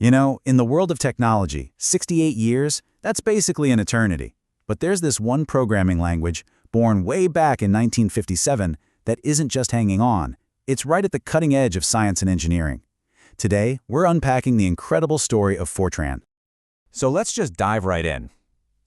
You know, in the world of technology, 68 years, that's basically an eternity. But there's this one programming language, born way back in 1957, that isn't just hanging on. It's right at the cutting edge of science and engineering. Today, we're unpacking the incredible story of Fortran. So let's just dive right in.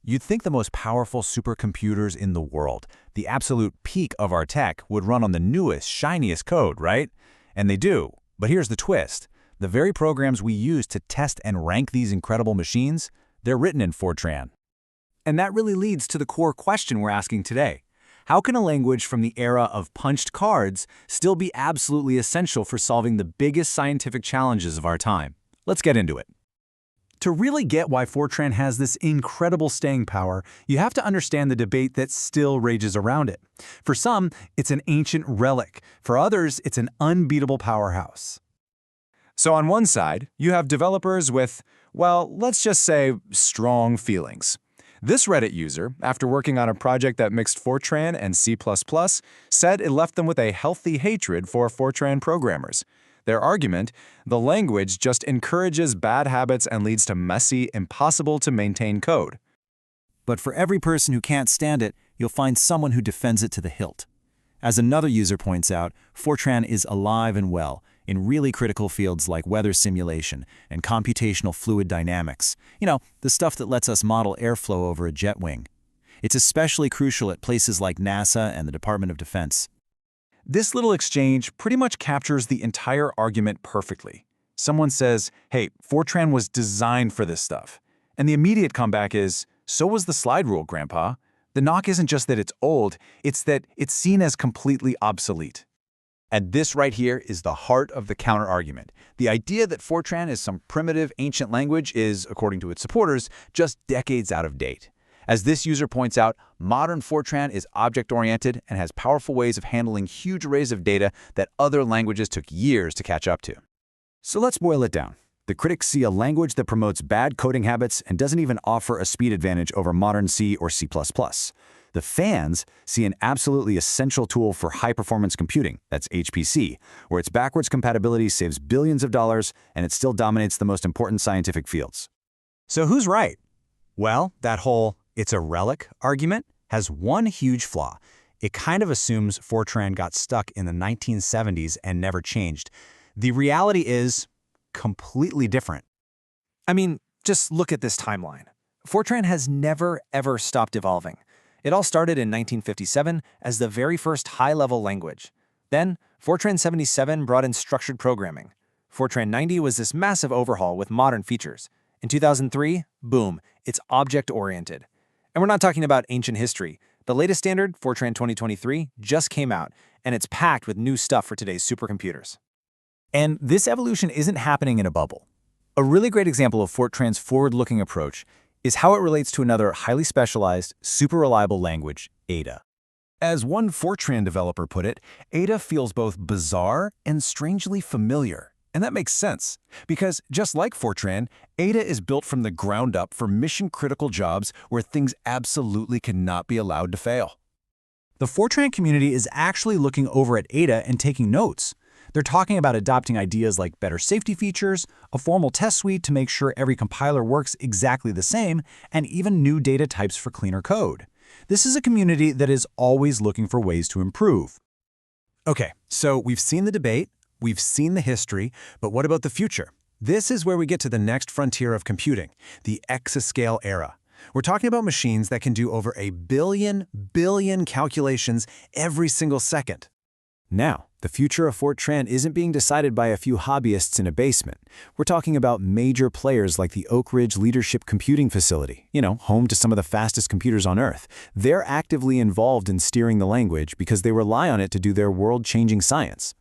You'd think the most powerful supercomputers in the world, the absolute peak of our tech, would run on the newest, shiniest code, right? And they do. But here's the twist. The very programs we use to test and rank these incredible machines, they're written in Fortran. And that really leads to the core question we're asking today. How can a language from the era of punched cards still be absolutely essential for solving the biggest scientific challenges of our time? Let's get into it. To really get why Fortran has this incredible staying power, you have to understand the debate that still rages around it. For some, it's an ancient relic. For others, it's an unbeatable powerhouse. So on one side, you have developers with, well, let's just say, strong feelings. This Reddit user, after working on a project that mixed Fortran and C++, said it left them with a healthy hatred for Fortran programmers. Their argument, the language just encourages bad habits and leads to messy, impossible-to-maintain code. But for every person who can't stand it, you'll find someone who defends it to the hilt. As another user points out, Fortran is alive and well in really critical fields like weather simulation and computational fluid dynamics. You know, the stuff that lets us model airflow over a jet wing. It's especially crucial at places like NASA and the Department of Defense. This little exchange pretty much captures the entire argument perfectly. Someone says, hey, Fortran was designed for this stuff. And the immediate comeback is, so was the slide rule, Grandpa. The knock isn't just that it's old, it's that it's seen as completely obsolete. And this right here is the heart of the counter-argument. The idea that Fortran is some primitive, ancient language is, according to its supporters, just decades out of date. As this user points out, modern Fortran is object-oriented and has powerful ways of handling huge arrays of data that other languages took years to catch up to. So let's boil it down. The critics see a language that promotes bad coding habits and doesn't even offer a speed advantage over modern C or C++. The fans see an absolutely essential tool for high-performance computing, that's HPC, where its backwards compatibility saves billions of dollars and it still dominates the most important scientific fields. So who's right? Well, that whole "it's a relic" argument has one huge flaw. It kind of assumes Fortran got stuck in the 1970s and never changed. The reality is completely different. I mean, just look at this timeline. Fortran has never, ever stopped evolving. It all started in 1957 as the very first high-level language. Then, Fortran 77 brought in structured programming. Fortran 90 was this massive overhaul with modern features. In 2003, boom, it's object-oriented. And we're not talking about ancient history. The latest standard, Fortran 2023, just came out, and it's packed with new stuff for today's supercomputers. And this evolution isn't happening in a bubble. A really great example of Fortran's forward-looking approach is how it relates to another highly specialized, super reliable language, Ada. As one Fortran developer put it, Ada feels both bizarre and strangely familiar. And that makes sense, because just like Fortran, Ada is built from the ground up for mission-critical jobs where things absolutely cannot be allowed to fail. The Fortran community is actually looking over at Ada and taking notes. They're talking about adopting ideas like better safety features, a formal test suite to make sure every compiler works exactly the same, and even new data types for cleaner code. This is a community that is always looking for ways to improve. Okay, so we've seen the debate, we've seen the history, but what about the future? This is where we get to the next frontier of computing, the exascale era. We're talking about machines that can do over a billion calculations every single second. Now, the future of Fortran isn't being decided by a few hobbyists in a basement. We're talking about major players like the Oak Ridge Leadership Computing Facility, home to some of the fastest computers on Earth. They're actively involved in steering the language because they rely on it to do their world-changing science.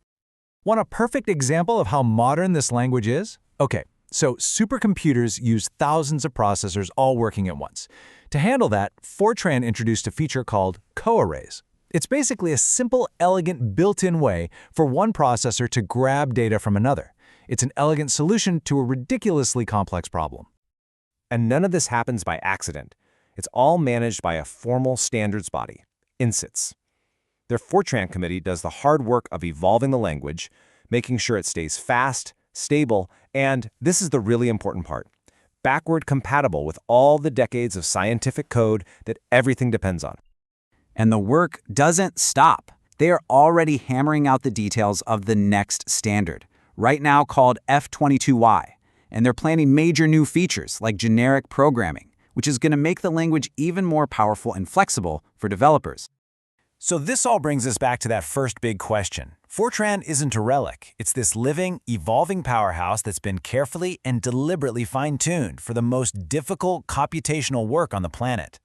Want a perfect example of how modern this language is? Okay, so supercomputers use thousands of processors all working at once. To handle that, Fortran introduced a feature called coarrays. It's basically a simple, elegant, built-in way for one processor to grab data from another. It's an elegant solution to a ridiculously complex problem. And none of this happens by accident. It's all managed by a formal standards body, INSITS. Their Fortran committee does the hard work of evolving the language, making sure it stays fast, stable, and, this is the really important part, backward compatible with all the decades of scientific code that everything depends on. And the work doesn't stop. They are already hammering out the details of the next standard, right now called F22Y, and they're planning major new features like generic programming, which is going to make the language even more powerful and flexible for developers. So this all brings us back to that first big question. Fortran isn't a relic. It's this living, evolving powerhouse that's been carefully and deliberately fine-tuned for the most difficult computational work on the planet.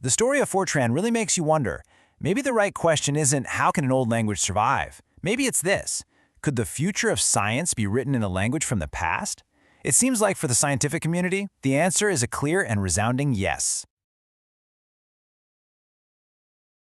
The story of Fortran really makes you wonder, maybe the right question isn't how can an old language survive? Maybe it's this: could the future of science be written in a language from the past? It seems like for the scientific community, the answer is a clear and resounding yes.